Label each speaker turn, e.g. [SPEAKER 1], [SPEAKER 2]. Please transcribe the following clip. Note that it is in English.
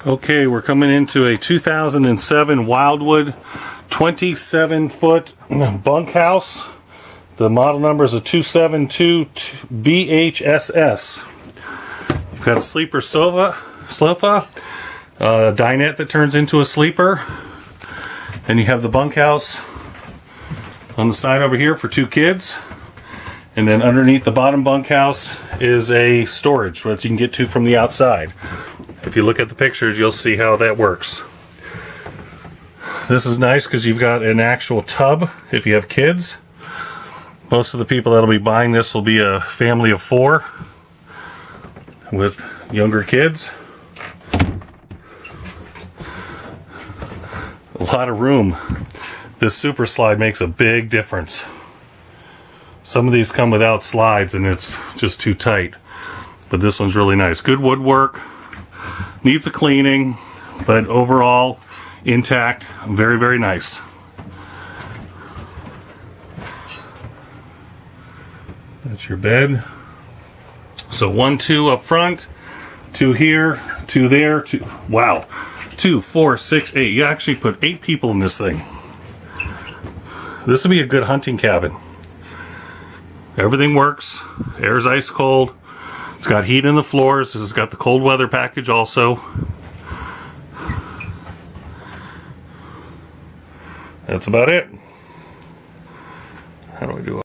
[SPEAKER 1] Okay, we're coming into a 2007 Wildwood 27-foot bunkhouse. The model number is a 272 BHSS. You've got a sleeper sofa, a dinette that turns into a sleeper, and you have the bunkhouse on the side over here for 2 kids. And then underneath the bottom bunkhouse is a storage that you can get to from the outside. If you look at the pictures, you'll see how that works. This is nice because you've got an actual tub if you have kids. Most of the people that'll be buying this will be a family of 4 with younger kids. A lot of room. This super slide makes a big difference. Some of these come without slides and it's just too tight, but this one's really nice. Good woodwork, needs a cleaning, but overall intact. Very, very nice. That's your bed. So 1, 2 up front, 2 here, 2 there, 2. Wow, 2, 4, 6, 8. You actually put 8 people in this thing. This would be a good hunting cabin. Everything works. Air's ice cold. It's got heat in the floors. This has got the cold weather package also. That's about it. How do I do it?